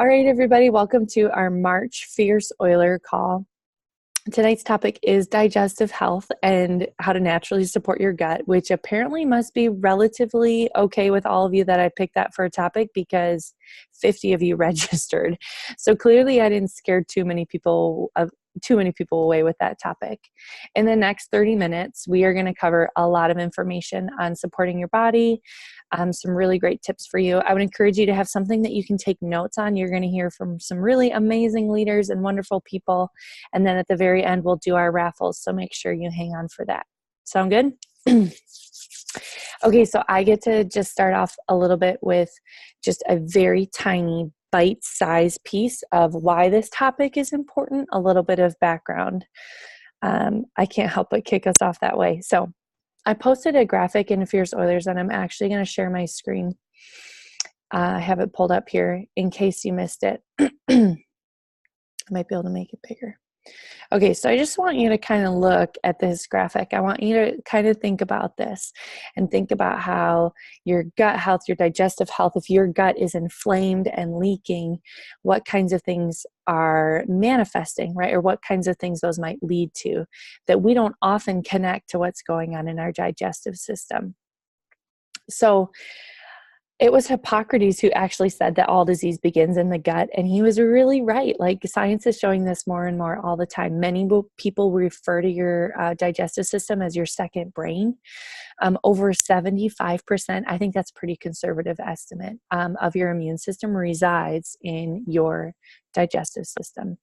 All right, everybody, welcome to our March Fierce Oiler call. Tonight's topic is digestive health and how to naturally support your gut, which apparently must be relatively okay with all of you that I picked that for a topic because 50 of you registered. So clearly I didn't scare too many people away with that topic. In the next 30 minutes, we are going to cover a lot of information on supporting your body, some really great tips for you. I would encourage you to have something that you can take notes on. You're going to hear from some really amazing leaders and wonderful people. And then at the very end, we'll do our raffles. So make sure you hang on for that. Sound good? Okay, so I get to just start off a little bit with just a very tiny bite-sized piece of why this topic is important, a little bit of background. I can't help but kick us off that way. So I posted a graphic in Fierce Oilers, and I'm actually going to share my screen. I have it pulled up here in case you missed it. I might be able to make it bigger. Okay, so I just want you to kind of look at this graphic. I want you to kind of think about this and think about how your gut health, your digestive health, if your gut is inflamed and leaking, what kinds of things are manifesting, right? Or what kinds of things those might lead to that we don't often connect to what's going on in our digestive system. So it was Hippocrates who actually said that all disease begins in the gut, and he was really right. Like, science is showing this more and more all the time. Many people refer to your digestive system as your second brain. Over 75%, I think that's a pretty conservative estimate, of your immune system resides in your digestive system.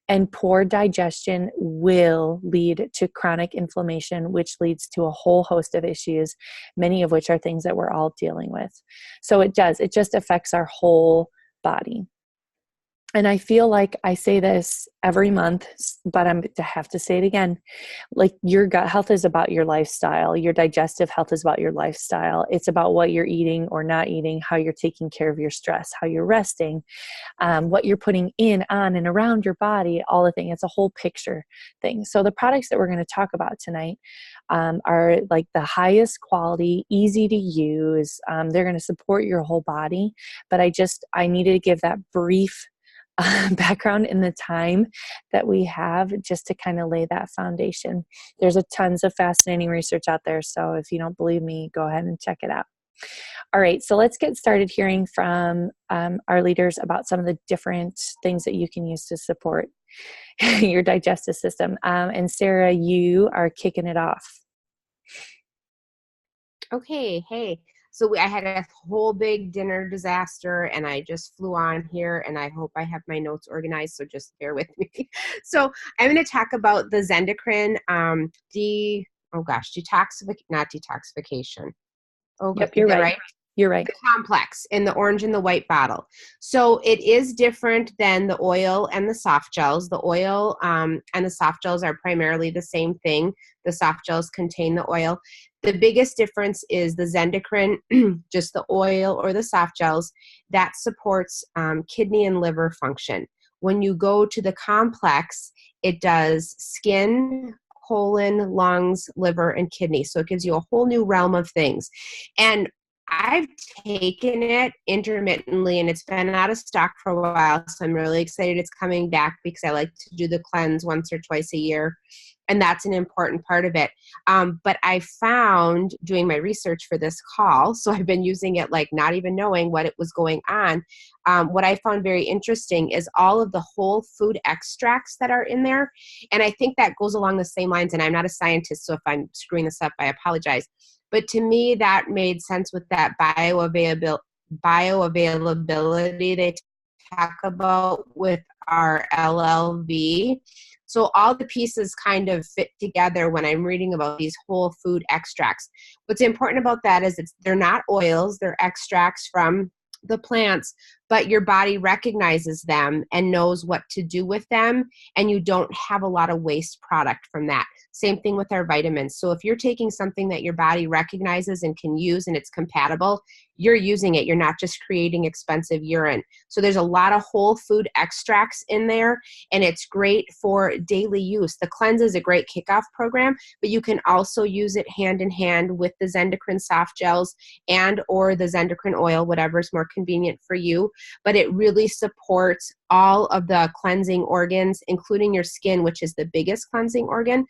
And poor digestion will lead to chronic inflammation, which leads to a whole host of issues, many of which are things that we're all dealing with. So it just affects our whole body. And I feel like I say this every month, but I have to say it again. Like, your gut health is about your lifestyle. Your digestive health is about your lifestyle. It's about what you're eating or not eating, how you're taking care of your stress, how you're resting, what you're putting in, on, and around your body, all the things. It's a whole picture thing. So the products that we're going to talk about tonight are like the highest quality, easy to use. They're going to support your whole body. But I needed to give that brief background in the time that we have just to kind of lay that foundation. There's tons of fascinating research out there. So if you don't believe me, go ahead and check it out. All right, so let's get started hearing from our leaders about some of the different things that you can use to support your digestive system. And Sarah, you are kicking it off. Okay, hey. So I had a whole big dinner disaster, and I just flew on here, and I hope I have my notes organized, so just bear with me. So I'm going to talk about the Zendecrine, not detoxification. Oh, Yep, you're right. You're right. The complex in the orange and the white bottle. So it is different than the oil and the soft gels. The oil and the soft gels are primarily the same thing. The soft gels contain the oil. The biggest difference is the Zendecrine, just the oil or the soft gels, that supports kidney and liver function. When you go to the complex, it does skin, colon, lungs, liver, and kidney. So it gives you a whole new realm of things. And I've taken it intermittently, and it's been out of stock for a while, so I'm really excited it's coming back because I like to do the cleanse once or twice a year, and that's an important part of it. But I found, doing my research for this call, so I've been using it like not even knowing what it was going on, what I found very interesting is all of the whole food extracts that are in there, and I think that goes along the same lines, and I'm not a scientist, so if I'm screwing this up, I apologize. But to me, that made sense with that bioavailability they talk about with our LLV. So all the pieces kind of fit together when I'm reading about these whole food extracts. What's important about that is they're not oils, they're extracts from the plants, but your body recognizes them and knows what to do with them, and you don't have a lot of waste product from that. Same thing with our vitamins. So if you're taking something that your body recognizes and can use and it's compatible, you're using it. You're not just creating expensive urine. So there's a lot of whole food extracts in there, and it's great for daily use. The cleanse is a great kickoff program, but you can also use it hand in hand with the Zendocrine soft gels and or the Zendocrine oil, whatever's more convenient for you. But it really supports all of the cleansing organs, including your skin, which is the biggest cleansing organ.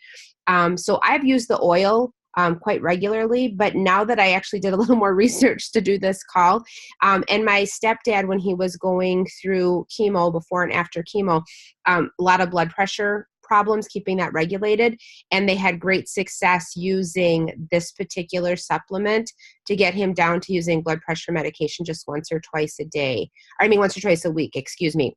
So I've used the oil quite regularly, but now that I actually did a little more research to do this call, and my stepdad, when he was going through chemo, before and after chemo, a lot of blood pressure problems, keeping that regulated, and they had great success using this particular supplement to get him down to using blood pressure medication just once or twice a day. Once or twice a week, excuse me.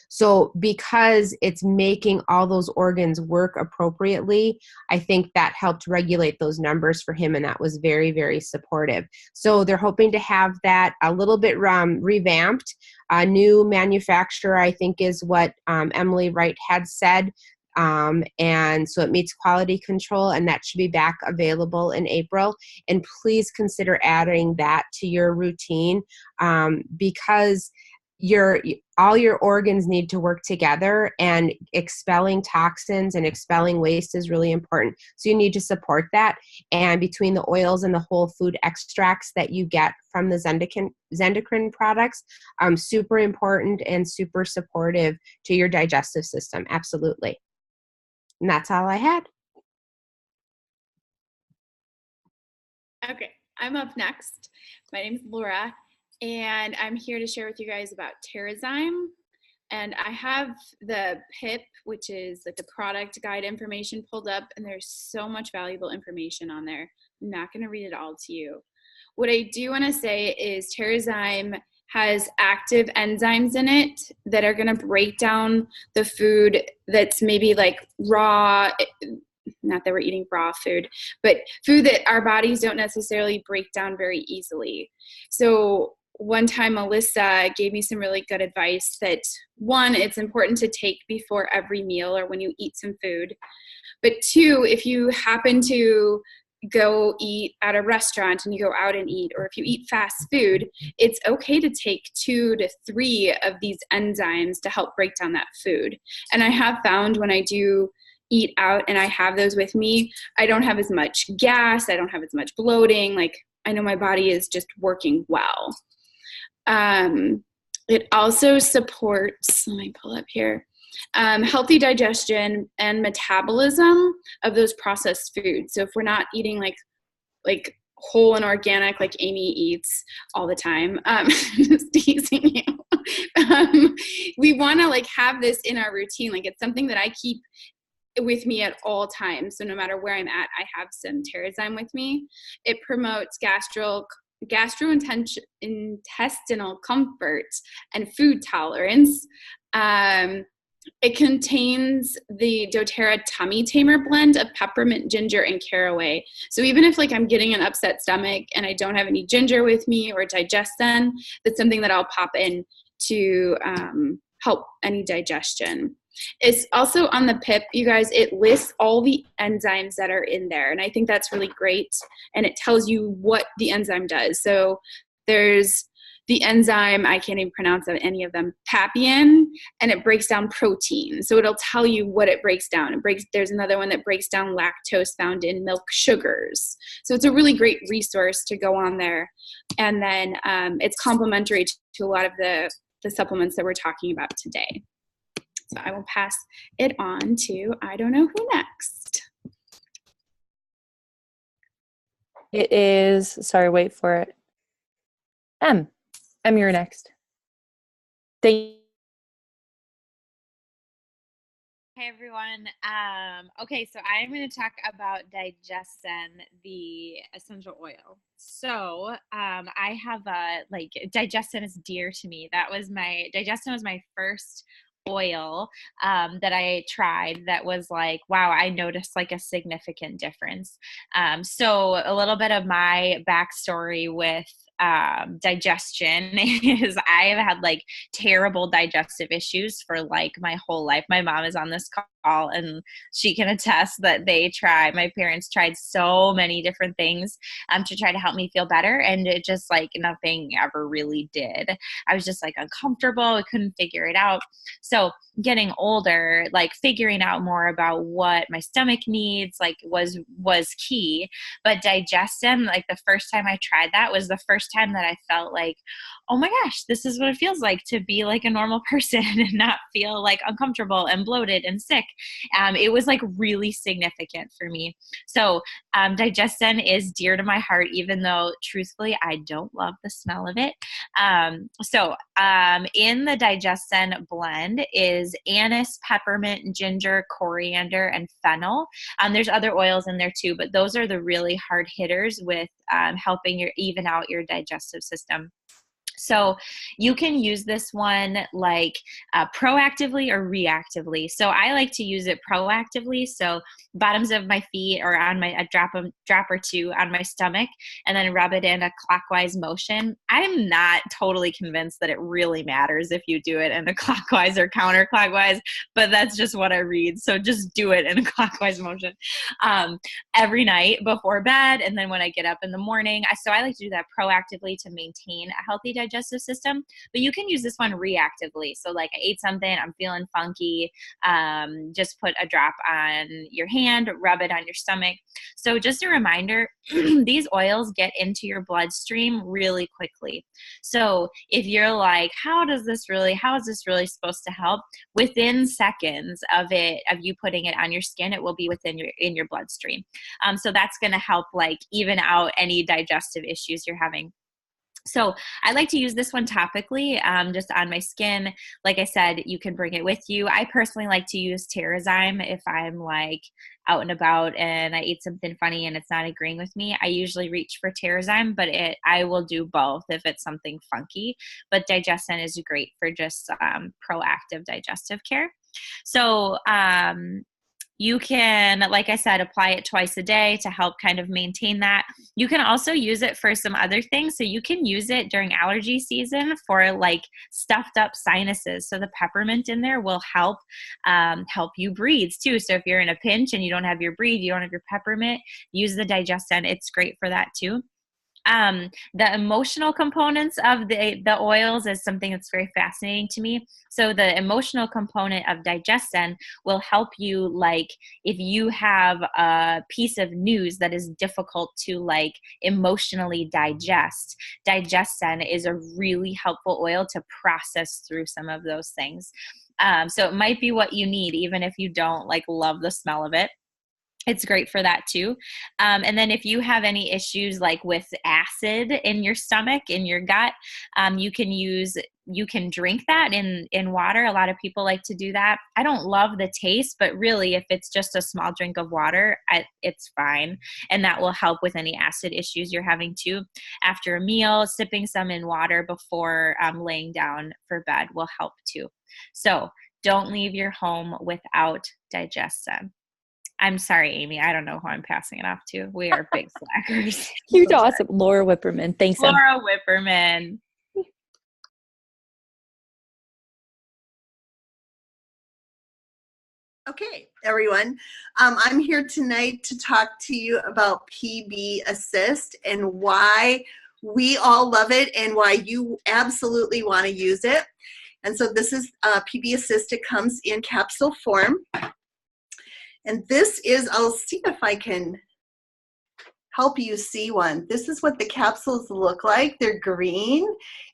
So because it's making all those organs work appropriately, I think that helped regulate those numbers for him, and that was very, very supportive. So they're hoping to have that a little bit revamped. A new manufacturer, I think, is what Emily Wright had said. And so it meets quality control, and that should be back available in April. And please consider adding that to your routine, because all your organs need to work together, and expelling toxins and expelling waste is really important. So you need to support that. And between the oils and the whole food extracts that you get from the Zendocrine products, super important and super supportive to your digestive system. Absolutely. And that's all I had. Okay, I'm up next. My name's Laura, and I'm here to share with you guys about Terrazyme. And I have the PIP, which is like the product guide information, pulled up, and there's so much valuable information on there. I'm not going to read it all to you. What I do want to say is Terrazyme has active enzymes in it that are going to break down the food that's maybe like raw, not that we're eating raw food, but food that our bodies don't necessarily break down very easily. So one time Melissa gave me some really good advice that, one, it's important to take before every meal or when you eat some food. But two, if you happen to go eat at a restaurant and you go out and eat, or if you eat fast food, it's okay to take 2 to 3 of these enzymes to help break down that food. And I have found when I do eat out and I have those with me, I don't have as much gas, I don't have as much bloating, like I know my body is just working well. It also supports, let me pull up here, healthy digestion and metabolism of those processed foods. So if we're not eating like whole and organic like Amy eats all the time, just teasing you, we want to like have this in our routine. Like it's something that I keep with me at all times. So no matter where I'm at, I have some Terrazyme with me. It promotes gastrointestinal comfort and food tolerance. It contains the doTERRA Tummy Tamer blend of peppermint, ginger, and caraway. So even if like I'm getting an upset stomach and I don't have any ginger with me or Digestive, that's something that I'll pop in to help any digestion. It's also on the PIP, you guys, it lists all the enzymes that are in there. And I think that's really great. And it tells you what the enzyme does. So there's the enzyme, I can't even pronounce any of them, papain, and it breaks down protein. So it'll tell you what it breaks down. There's another one that breaks down lactose found in milk sugars. So it's a really great resource to go on there. And then it's complementary to a lot of the supplements that we're talking about today. So I will pass it on to, I don't know who next. It is, sorry, wait for it. Em, you're next. Thank Hey everyone. Okay, so I'm going to talk about Digestive, the essential oil. So I have Digestive is dear to me. Digestive was my first oil that I tried that was like, wow, I noticed like a significant difference. So a little bit of my backstory with digestion is I've had like terrible digestive issues for like my whole life. My mom is on this call and she can attest that my parents tried so many different things to try to help me feel better. And it just like nothing ever really did. I was just like uncomfortable. I couldn't figure it out. So getting older, like figuring out more about what my stomach needs, like was key. But digestion, like the first time I tried that was the first time that I felt like, oh my gosh, this is what it feels like to be like a normal person and not feel like uncomfortable and bloated and sick. It was like really significant for me. So digestion is dear to my heart, even though truthfully, I don't love the smell of it. In the digestion blend is anise, peppermint, ginger, coriander, and fennel. There's other oils in there too, but those are the really hard hitters with helping even out your digestive system. So you can use this one like proactively or reactively. So I like to use it proactively. So bottoms of my feet or on a drop or two on my stomach, and then rub it in a clockwise motion. I'm not totally convinced that it really matters if you do it in a clockwise or counterclockwise, but that's just what I read. So just do it in a clockwise motion every night before bed. And then when I get up in the morning, so I like to do that proactively to maintain a healthy digestive system, but you can use this one reactively. So like I ate something, I'm feeling funky, just put a drop on your hand, rub it on your stomach. So just a reminder, these oils get into your bloodstream really quickly. So if you're like, how is this really supposed to help? Within seconds of you putting it on your skin, it will be in your bloodstream. So that's going to help like even out any digestive issues you're having. So I like to use this one topically, just on my skin. Like I said, you can bring it with you. I personally like to use Terrazyme if I'm like out and about and I ate something funny and it's not agreeing with me. I usually reach for Terrazyme, but I will do both if it's something funky. But Digestin is great for just proactive digestive care. So you can, like I said, apply it twice a day to help kind of maintain that. You can also use it for some other things. So you can use it during allergy season for like stuffed up sinuses. So the peppermint in there will help you breathe too. So if you're in a pinch and you don't have your peppermint, use the Digestin. It's great for that too. The emotional components of the oils is something that's very fascinating to me. So the emotional component of Digestin will help you, like if you have a piece of news that is difficult to like emotionally digest, Digestin is a really helpful oil to process through some of those things. So it might be what you need, even if you don't like love the smell of it. It's great for that too. And then if you have any issues like with acid in your stomach, in your gut, you can drink that in water. A lot of people like to do that. I don't love the taste, but really if it's just a small drink of water, it's fine. And that will help with any acid issues you're having too. After a meal, sipping some in water before laying down for bed will help too. So don't leave your home without Digestin. I'm sorry, Amy. I don't know who I'm passing it off to. We are big slackers. You're awesome. Laura Whipperman. Thanks. Laura Whipperman. Okay, everyone. I'm here tonight to talk to you about PB Assist and why we all love it and why you absolutely want to use it. And so this is PB Assist. It comes in capsule form. And this is, I'll see if I can help you see one. This is what the capsules look like. They're green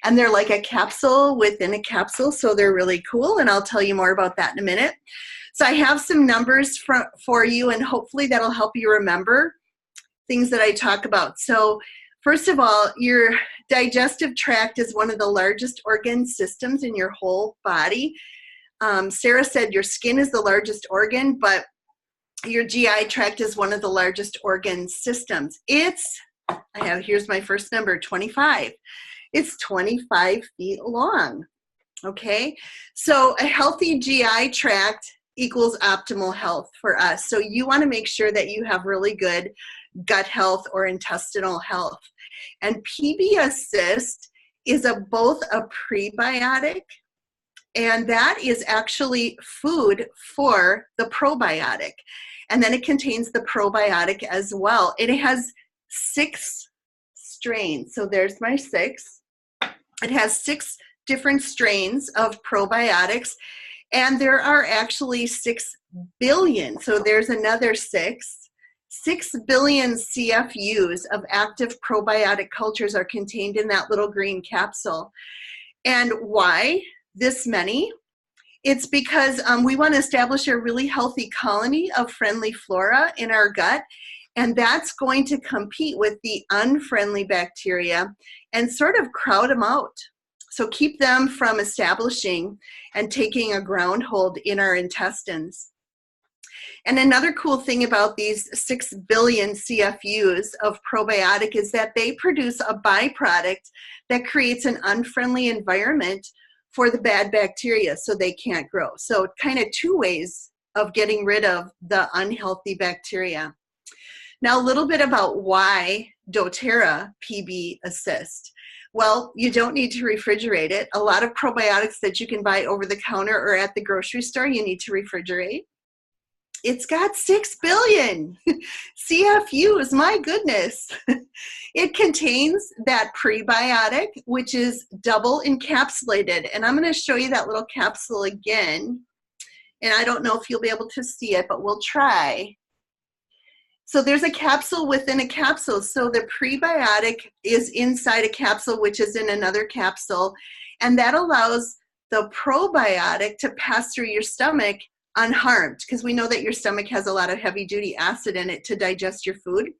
and they're like a capsule within a capsule. So they're really cool. And I'll tell you more about that in a minute. So I have some numbers for you and hopefully that'll help you remember things that I talk about. So first of all, your digestive tract is one of the largest organ systems in your whole body. Sarah said your skin is the largest organ, but your GI tract is one of the largest organ systems. Here's my first number, 25. It's 25 feet long, okay? So a healthy GI tract equals optimal health for us. So you wanna make sure that you have really good gut health or intestinal health. And PB Assist is both a prebiotic, and that is actually food for the probiotic. And then it contains the probiotic as well. It has 6 strains. So there's my 6. It has 6 different strains of probiotics, and there are actually 6 billion. So there's another 6 billion CFUs of active probiotic cultures are contained in that little green capsule. And why this many? It's because we want to establish a really healthy colony of friendly flora in our gut, and that's going to compete with the unfriendly bacteria and sort of crowd them out. So keep them from establishing and taking a ground hold in our intestines. And another cool thing about these 6 billion CFUs of probiotic is that they produce a byproduct that creates an unfriendly environment for the bad bacteria so they can't grow. So kind of 2 ways of getting rid of the unhealthy bacteria. Now a little bit about why doTERRA PB Assist. Well, you don't need to refrigerate it. A lot of probiotics that you can buy over the counter or at the grocery store, you need to refrigerate. It's got 6 billion CFUs, my goodness. It contains that prebiotic, which is double encapsulated. And I'm going to show you that little capsule again. And I don't know if you'll be able to see it, but we'll try. So there's a capsule within a capsule. So the prebiotic is inside a capsule, which is in another capsule. And that allows the probiotic to pass through your stomach unharmed, because we know that your stomach has a lot of heavy duty acid in it to digest your food.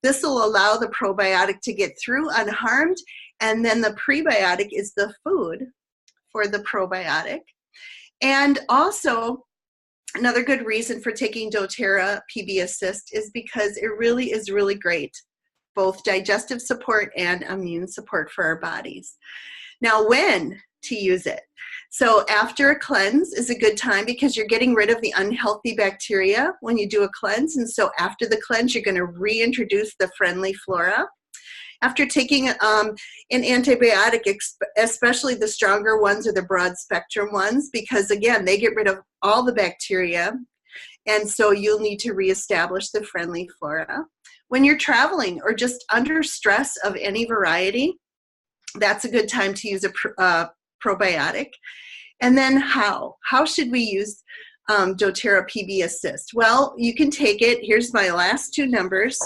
This will allow the probiotic to get through unharmed, and then the prebiotic is the food for the probiotic. And also, another good reason for taking doTERRA PB Assist is because it really is really great, both digestive support and immune support for our bodies. Now, when to use it? So after a cleanse is a good time because you're getting rid of the unhealthy bacteria when you do a cleanse. And so after the cleanse, you're going to reintroduce the friendly flora. After taking an antibiotic, especially the stronger ones or the broad spectrum ones, because again, they get rid of all the bacteria. And so you'll need to reestablish the friendly flora. When you're traveling or just under stress of any variety, that's a good time to use a probiotic. And then how should we use doTERRA PB Assist? Well, you can take it. Here's my last 2 numbers.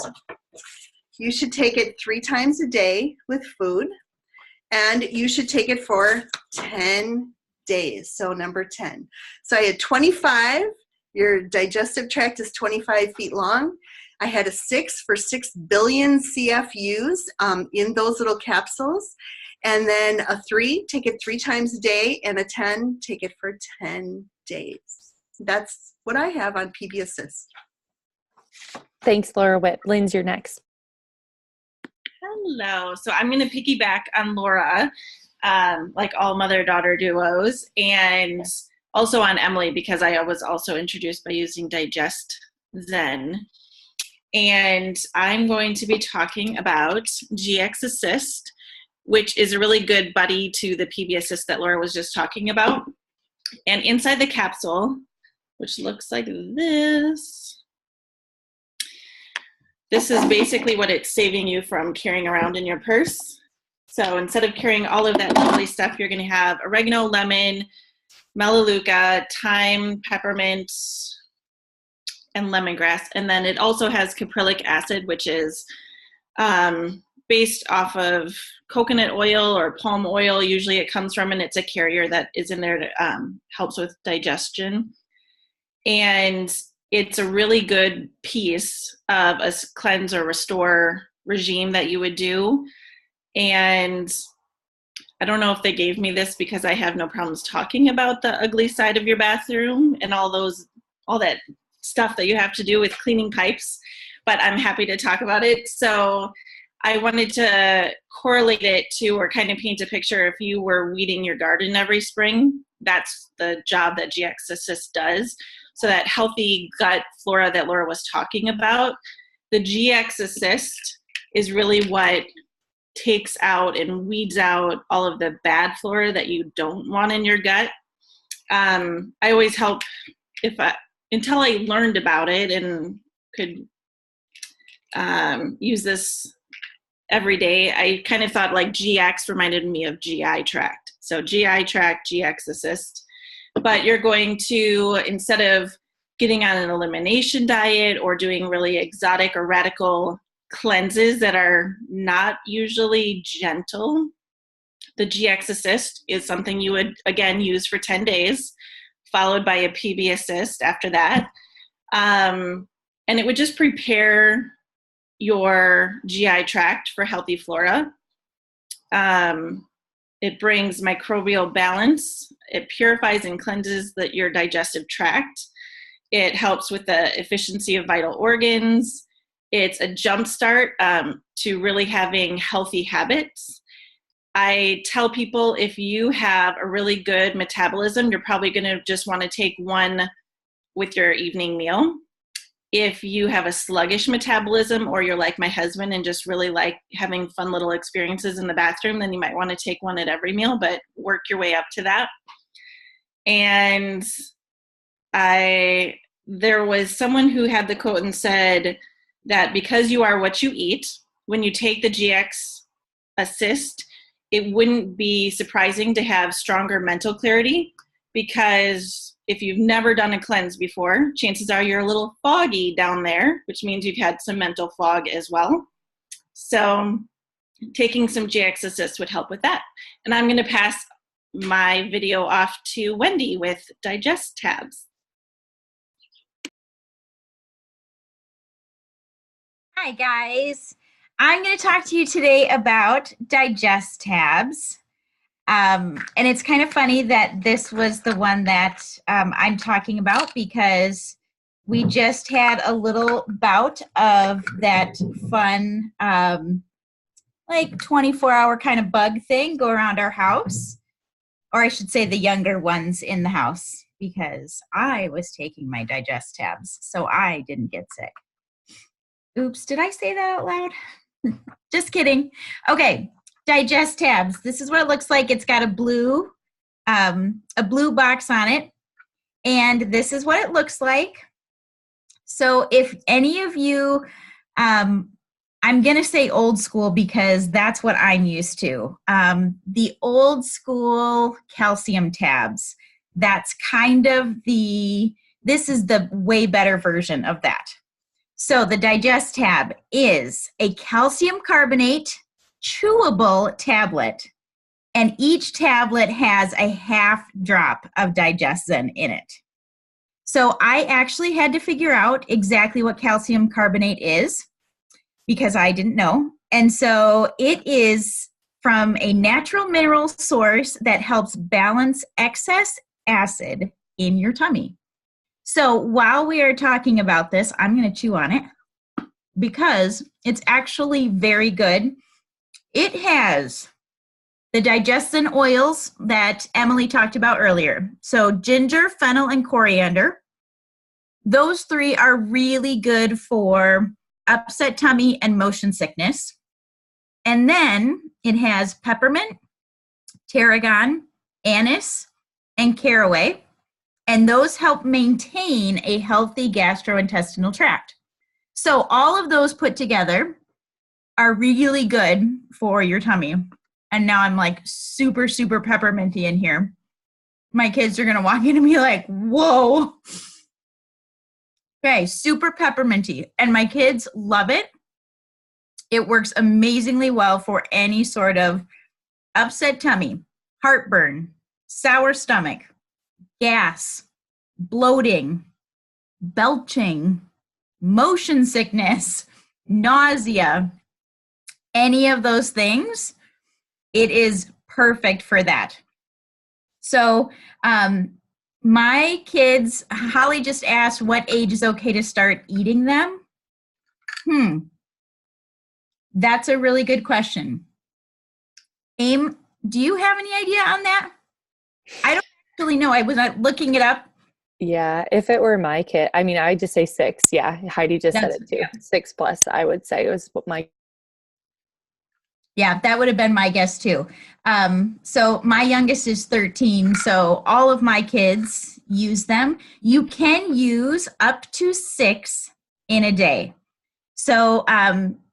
You should take it 3 times a day with food, and you should take it for 10 days. So number 10. So I had 25. Your digestive tract is 25 feet long. I had a 6 for 6 billion CFUs in those little capsules. And then a 3, take it 3 times a day, and a 10, take it for 10 days. That's what I have on PB Assist. Thanks, Laura Witt. Lynn's, you're next. Hello. So I'm going to piggyback on Laura, like all mother-daughter duos, and also on Emily because I was also introduced by using Digest Zen. And I'm going to be talking about GX Assist, which is a really good buddy to the PB Assist that Laura was just talking about. And inside the capsule, which looks like this is basically what it's saving you from carrying around in your purse. So instead of carrying all of that lovely stuff, you're going to have oregano, lemon, melaleuca, thyme, peppermint, and lemongrass. And then it also has caprylic acid, which is based off of coconut oil or palm oil. Usually it comes from, and it's a carrier that is in there that helps with digestion. And it's a really good piece of a cleanse or restore regime that you would do. And I don't know if they gave me this because I have no problems talking about the ugly side of your bathroom and all that stuff that you have to do with cleaning pipes, but I'm happy to talk about it. So I wanted to correlate it to, or kind of paint a picture, if you were weeding your garden every spring, that's the job that GX Assist does. So that healthy gut flora that Laura was talking about, the GX Assist is really what takes out and weeds out all of the bad flora that you don't want in your gut. I always help until I learned about it and could use this every day. I kind of thought like GX reminded me of GI tract. So GI tract, GX assist. But you're going to, instead of getting on an elimination diet or doing really exotic or radical cleanses that are not usually gentle, the GX assist is something you would, again, use for 10 days, followed by a PB assist after that. And it would just prepare your GI tract for healthy flora. It brings microbial balance. It purifies and cleanses your digestive tract. It helps with the efficiency of vital organs. It's a jumpstart to really having healthy habits. I tell people if you have a really good metabolism, you're probably going to just want to take one with your evening meal. If you have a sluggish metabolism, or you're like my husband and just really like having fun little experiences in the bathroom, then you might want to take one at every meal, but work your way up to that. And there was someone who had the quote and said that because you are what you eat, when you take the GX assist, it wouldn't be surprising to have stronger mental clarity, because if you've never done a cleanse before, chances are you're a little foggy down there, which means you've had some mental fog as well. So taking some GX Assist would help with that. And I'm going to pass my video off to Wendy with Digest tabs. Hi guys, I'm going to talk to you today about Digest tabs. And it's kind of funny that this was the one that I'm talking about, because we just had a little bout of that fun, like 24-hour kind of bug thing go around our house. Or I should say the younger ones in the house, because I was taking my Digest tabs, so I didn't get sick. Oops, did I say that out loud? Just kidding. Okay. Digest tabs. This is what it looks like. It's got a blue box on it, and this is what it looks like. So if any of you, I'm going to say old school because that's what I'm used to. The old school calcium tabs. That's kind of this is the way better version of that. So the Digest tab is a calcium carbonate chewable tablet, and each tablet has a half drop of Digestion in it. So I actually had to figure out exactly what calcium carbonate is, because I didn't know. And so it is from a natural mineral source that helps balance excess acid in your tummy. So while we are talking about this, I'm going to chew on it because it's actually very good. It has the digestion oils that Emily talked about earlier. So ginger, fennel, and coriander. Those three are really good for upset tummy and motion sickness. And then it has peppermint, tarragon, anise, and caraway. And those help maintain a healthy gastrointestinal tract. So all of those put together are really good for your tummy. And now I'm like super, super pepperminty in here. My kids are going to walk in and be like, whoa. Okay, super pepperminty. And my kids love it. It works amazingly well for any sort of upset tummy, heartburn, sour stomach, gas, bloating, belching, motion sickness, nausea, any of those things. It is perfect for that. So my kids, Holly just asked what age is okay to start eating them. That's a really good question. Aim, do you have any idea on that? I don't actually know. I was not looking it up. Yeah, if it were my kid, I mean, I would just say 6. Yeah, Heidi just said it too. Yeah. 6+, I would say was what my. Yeah, that would have been my guess too. So my youngest is 13, so all of my kids use them. You can use up to 6 in a day. So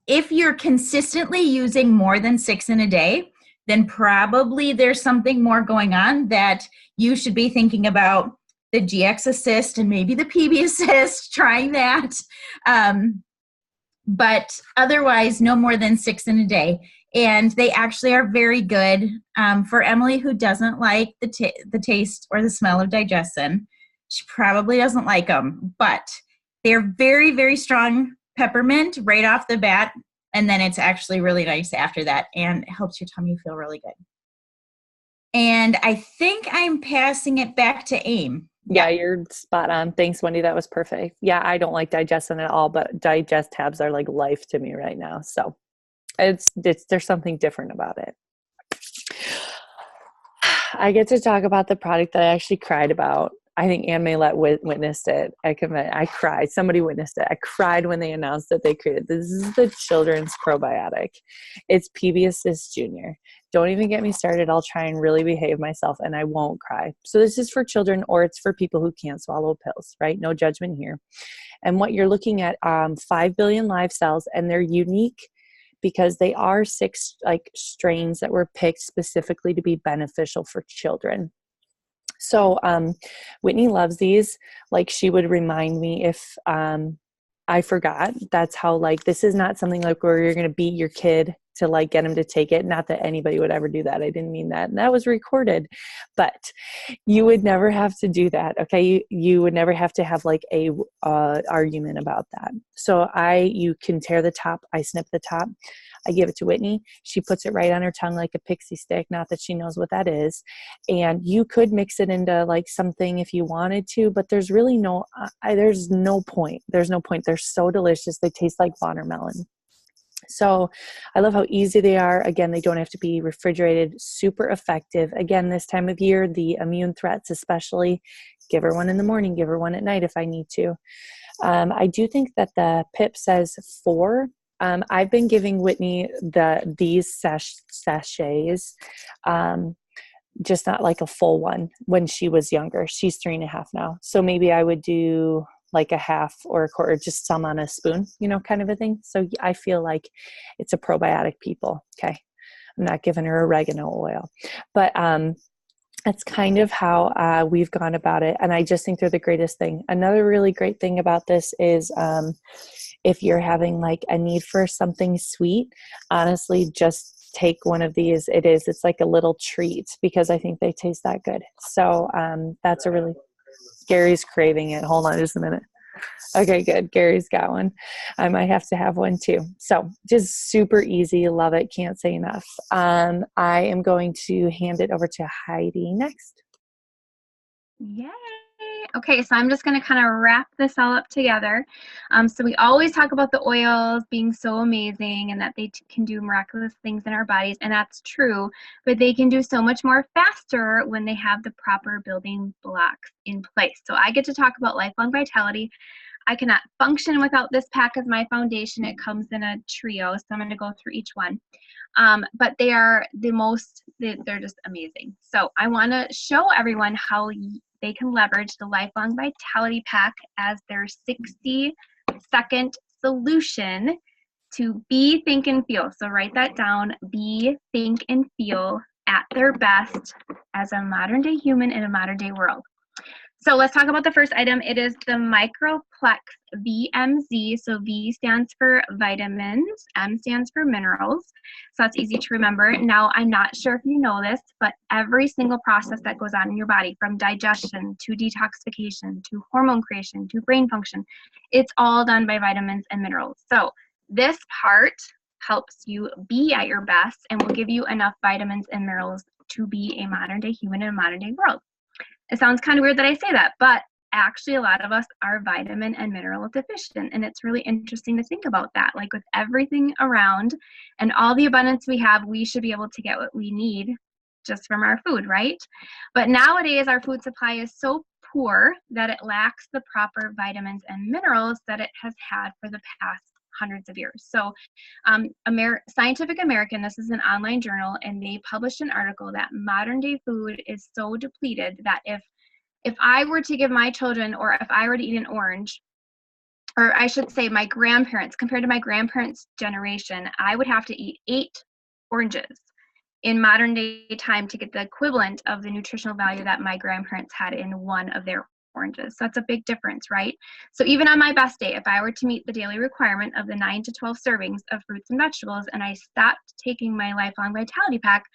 if you're consistently using more than 6 in a day, then probably there's something more going on that you should be thinking about the GX Assist and maybe the PB Assist, trying that. But otherwise, no more than 6 in a day. And they actually are very good for Emily, who doesn't like the taste or the smell of digestion. She probably doesn't like them, but they're very, very strong peppermint right off the bat. And then it's actually really nice after that, and it helps your tummy feel really good. And I think I'm passing it back to AIM. Yeah, you're spot on. Thanks, Wendy. That was perfect. Yeah, I don't like digestion at all, but digest tabs are like life to me right now. So it's there's something different about it. I get to talk about the product that I actually cried about. I think Ann Maylett witnessed it. I cried. Somebody witnessed it. I cried when they announced that they created this. This is the children's probiotic. It's PB Assist Junior. Don't even get me started. I'll try and really behave myself and I won't cry. So this is for children, or it's for people who can't swallow pills, right? No judgment here. And what you're looking at, 5 billion live cells, and they're unique because they are 6 like strains that were picked specifically to be beneficial for children. So Whitney loves these. Like, she would remind me if I forgot. That's how, like, this is not something like where you're going to beat your kid to like get him to take it. Not that anybody would ever do that. I didn't mean that. And that was recorded, but you would never have to do that. Okay. You would never have to have like a argument about that. So you can tear the top. I snip the top. I give it to Whitney. She puts it right on her tongue like a pixie stick. Not that she knows what that is. And you could mix it into like something if you wanted to, but there's really there's no point. There's no point. They're so delicious. They taste like watermelon. So I love how easy they are. Again, they don't have to be refrigerated. Super effective. Again, this time of year, the immune threats especially, give her one in the morning, give her one at night if I need to. I do think that the PIP says 4. I've been giving Whitney these sachets, just not like a full one when she was younger. She's 3.5 now. So maybe I would do like a half or a quarter, just some on a spoon, kind of a thing. So I feel like it's a probiotic, people. Okay. I'm not giving her oregano oil, but that's kind of how we've gone about it. And I just think they're the greatest thing. Another really great thing about this is if you're having like a need for something sweet, honestly, just take one of these. It's like a little treat because I think they taste that good. So that's Gary's craving it. Hold on just a minute. Okay, good. Gary's got one. I might have to have one too. So just super easy. Love it. Can't say enough. I am going to hand it over to Heidi next. Yay. Okay, so I'm just going to kind of wrap this all up together. So we always talk about the oils being so amazing and that they can do miraculous things in our bodies, and that's true, but they can do so much more faster when they have the proper building blocks in place. So I get to talk about Lifelong Vitality. I cannot function without this pack as my foundation. It comes in a trio, so I'm going to go through each one. But they are they're just amazing. So I want to show everyone how they can leverage the Lifelong Vitality Pack as their 60-second solution to be, think, and feel. So write that down: be, think, and feel at their best as a modern day human in a modern day world. So let's talk about the first item. It is the Microplex VMZ. So V stands for vitamins, M stands for minerals. So that's easy to remember. Now, I'm not sure if you know this, but every single process that goes on in your body, from digestion to detoxification to hormone creation to brain function, it's all done by vitamins and minerals. So this part helps you be at your best and will give you enough vitamins and minerals to be a modern day human in a modern day world. It sounds kind of weird that I say that, but actually a lot of us are vitamin and mineral deficient, and it's really interesting to think about that. Like, with everything around and all the abundance we have, we should be able to get what we need just from our food, right? But nowadays our food supply is so poor that it lacks the proper vitamins and minerals that it has had for the past hundreds of years. So Scientific American, this is an online journal, and they published an article that modern day food is so depleted that if I were to give my children, or if I were to eat an orange, or I should say my grandparents, compared to my grandparents' generation, I would have to eat 8 oranges in modern day time to get the equivalent of the nutritional value that my grandparents had in one of their oranges. So that's a big difference, right? So even on my best day, if I were to meet the daily requirement of the 9 to 12 servings of fruits and vegetables, and I stopped taking my Lifelong Vitality Pack,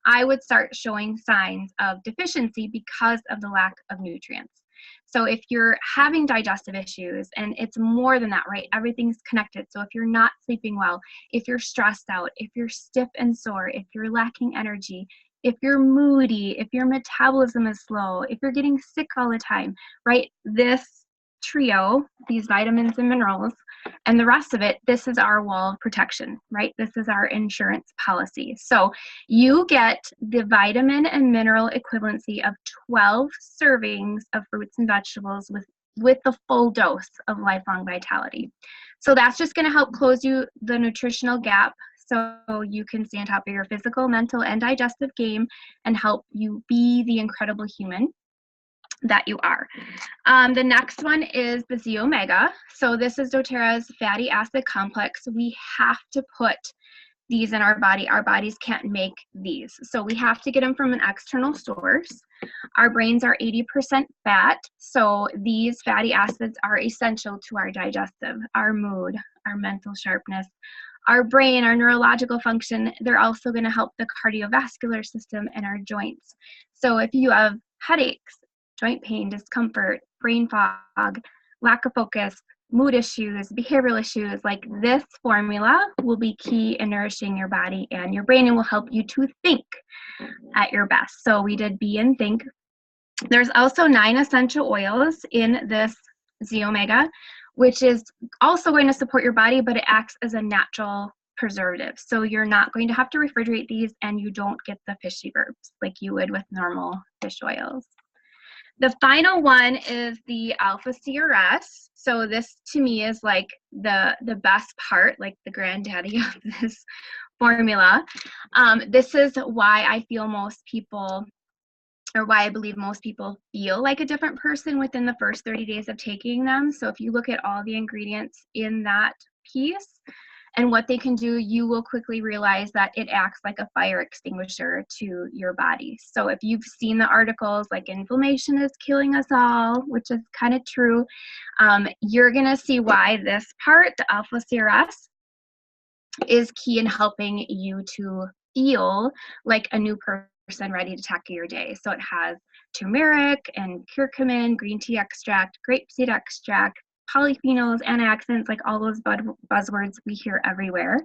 I would start showing signs of deficiency because of the lack of nutrients. So if you're having digestive issues, and it's more than that, right? Everything's connected. So if you're not sleeping well, if you're stressed out, if you're stiff and sore, if you're lacking energy, if you're moody, if your metabolism is slow, if you're getting sick all the time, right? This trio, these vitamins and minerals, and the rest of it, this is our wall of protection, right? This is our insurance policy. So you get the vitamin and mineral equivalency of 12 servings of fruits and vegetables with the full dose of Lifelong Vitality. So that's just going to help close you the nutritional gap, so you can stay on top of your physical, mental, and digestive game and help you be the incredible human that you are. The next one is the Z Omega. So this is doTERRA's fatty acid complex. We have to put these in our body. Our bodies can't make these. So we have to get them from an external source. Our brains are 80% fat. So these fatty acids are essential to our digestive, our mood, our mental sharpness, our brain, our neurological function. They're also going to help the cardiovascular system and our joints. So if you have headaches, joint pain, discomfort, brain fog, lack of focus, mood issues, behavioral issues, like this formula will be key in nourishing your body and your brain, and will help you to think at your best. So we did be and think. There's also 9 essential oils in this Z Omega, which is also going to support your body, but it acts as a natural preservative. So you're not going to have to refrigerate these, and you don't get the fishy burps like you would with normal fish oils. The final one is the Alpha CRS. So this to me is like the best part, like the granddaddy of this formula. This is why I feel most people, or why I believe most people feel like a different person within the first 30 days of taking them. So if you look at all the ingredients in that piece and what they can do, you will quickly realize that it acts like a fire extinguisher to your body. So if you've seen the articles like inflammation is killing us all, which is kind of true, you're gonna see why this part, the Alpha CRS, is key in helping you to feel like a new person ready to tackle your day. So it has turmeric and curcumin, green tea extract, grapeseed extract, polyphenols, antioxidants, like all those buzzwords we hear everywhere.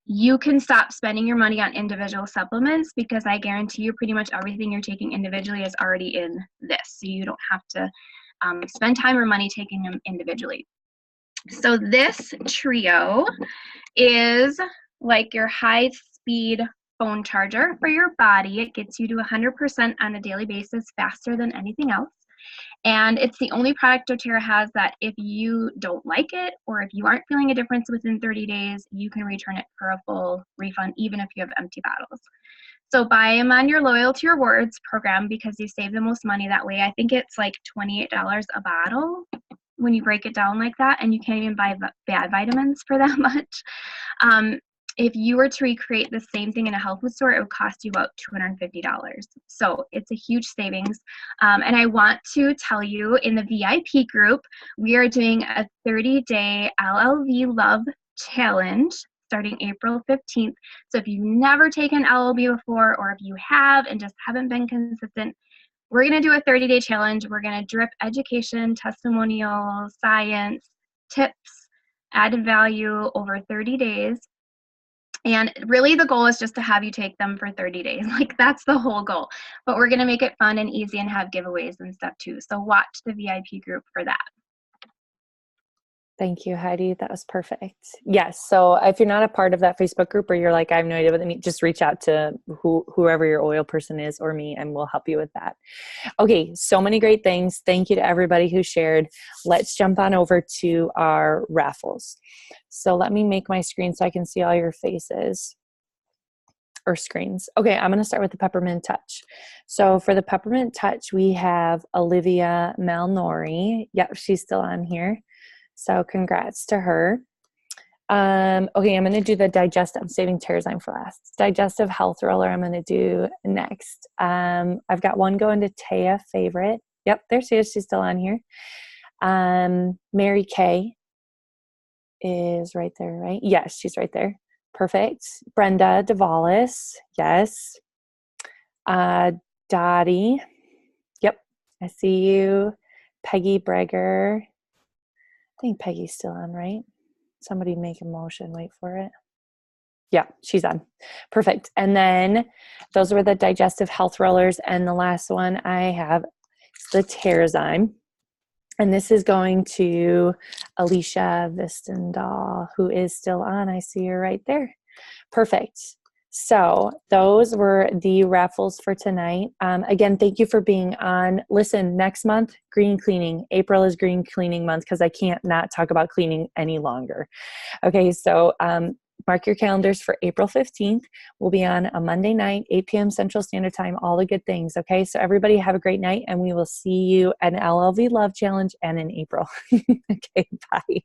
You can stop spending your money on individual supplements, because I guarantee you pretty much everything you're taking individually is already in this. So you don't have to spend time or money taking them individually. So this trio is like your high-speed phone charger for your body. It gets you to 100% on a daily basis faster than anything else. And it's the only product doTERRA has that if you don't like it, or if you aren't feeling a difference within 30 days, you can return it for a full refund, even if you have empty bottles. So buy them on your Loyalty Rewards program, because you save the most money that way. I think it's like $28 a bottle when you break it down like that, and you can't even buy bad vitamins for that much. If you were to recreate the same thing in a health food store, it would cost you about $250. So it's a huge savings. And I want to tell you, in the VIP group, we are doing a 30-day LLV Love Challenge starting April 15th. So if you've never taken LLB before, or if you have and just haven't been consistent, we're going to do a 30-day challenge. We're going to drip education, testimonials, science, tips, added value over 30 days. And really the goal is just to have you take them for 30 days. Like, that's the whole goal. But we're going to make it fun and easy and have giveaways and stuff too. So watch the VIP group for that. Thank you, Heidi. That was perfect. Yes. So if you're not a part of that Facebook group, or you're like, I have no idea what they mean, just reach out to whoever your oil person is, or me, and we'll help you with that. Okay. So many great things. Thank you to everybody who shared. Let's jump on over to our raffles. So let me make my screen so I can see all your faces or screens. Okay, I'm going to start with the Peppermint Touch. So for the Peppermint Touch, we have Olivia Malnori. Yep, she's still on here. So congrats to her. Okay, I'm going to do the Digestive. I'm saving Terrazyme for last. Digestive Health Roller I'm going to do next. I've got one going to Taya Favorite. Yep, there she is. She's still on here. Mary Kay is right there, right? Yes, she's right there. Perfect. Brenda DeValis. Yes. Dottie. Yep, I see you. Peggy Breger. I think Peggy's still on, right? Somebody make a motion. Wait for it. Yeah, she's on. Perfect. And then those were the Digestive Health Rollers. And the last one I have is the Terrazyme. And this is going to Alicia Vistendahl, who is still on. I see her right there. Perfect. So those were the raffles for tonight. Again, thank you for being on. Listen, next month, green cleaning. April is green cleaning month because I can't not talk about cleaning any longer. Okay, so mark your calendars for April 15th. We'll be on a Monday night, 8 p.m. Central Standard Time, all the good things. Okay, so everybody have a great night, and we will see you at LLV Love Challenge and in April. Okay, bye.